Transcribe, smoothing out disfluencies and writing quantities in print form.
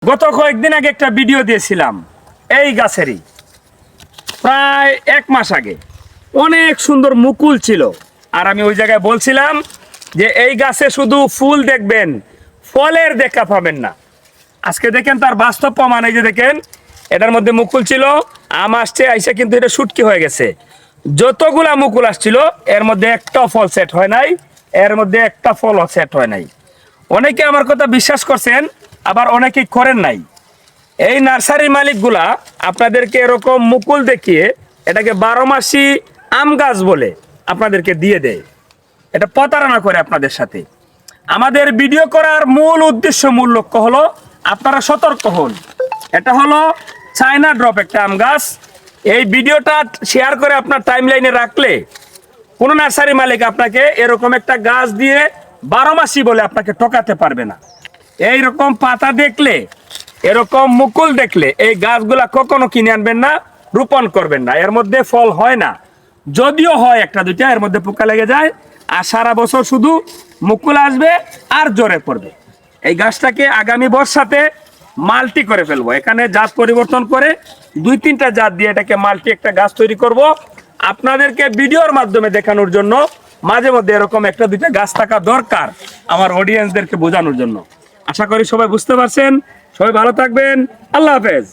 গত কয়েকদিন আগে একটা ভিডিও দিয়েছিলাম এই গাছেরই, প্রায় 1 মাস আগে। অনেক সুন্দর মুকুল ছিল, আর আমি ওই জায়গায় বলছিলাম যে এই গাছে শুধু ফুল দেখবেন, ফলের দেখা পাবেন না। আজকে দেখেন তার বাস্তব প্রমাণ। এই যে দেখেন, এটার মধ্যে মুকুল ছিল, আম আসছে, আইসা কিন্তু এটা শুটকি হয়ে গেছে। যতগুলা মুকুল আসছিল এর মধ্যে একটা ফল সেট হয় নাই, এর মধ্যে একটা ফলও সেট হয় নাই। অনেকে আমার কথা বিশ্বাস করছেন, আবার অনেকেই করেন নাই। এই নার্সারির মালিকগুলা আপনাদেরকে এরকম মুকুল দেখিয়ে এটাকে 12 মাসি আম গাছ বলে আপনাদেরকে দিয়ে দেয়। এটা প্রতারণা করে আপনাদের সাথে। আমাদের ভিডিও করার মূল উদ্দেশ্য, মূল লক্ষ্য হলো আপনারা সতর্ক হন। এটা হলো চায়না ড্রপ একটা আম গাছ। এই ভিডিওটা শেয়ার করে আপনার টাইম লাইনে রাখলে কোনো নার্সারি মালিক আপনাকে এরকম একটা গাছ দিয়ে 12 মাসি বলে আপনাকে ঠকাতে পারবে না। এইরকম পাতা দেখলে, এরকম মুকুল দেখলে এই গাছগুলা কখনো কিনে আনবেন না, রোপণ করবেন না। এর মধ্যে ফল হয় না, যদিও হয় একটা দুইটা, এর মধ্যে পোকা লেগে যায়। আর সারা বছর শুধু মুকুল আসবে আর জ্বরে পড়বে। এই গাছটাকে আগামী বর্ষাতে মাল্টি করে ফেলবো। এখানে জাত পরিবর্তন করে 2-3টা জাত দিয়ে এটাকে মাল্টি একটা গাছ তৈরি করব, আপনাদেরকে ভিডিওর মাধ্যমে দেখানোর জন্য। মাঝে মধ্যে এরকম একটা দুইটা গাছ থাকা দরকার আমার অডিয়েন্সদেরকে বোঝানোর জন্য। আশা করি সবাই বুঝতে পারছেন। সবাই ভালো থাকবেন। আল্লাহ হাফেজ।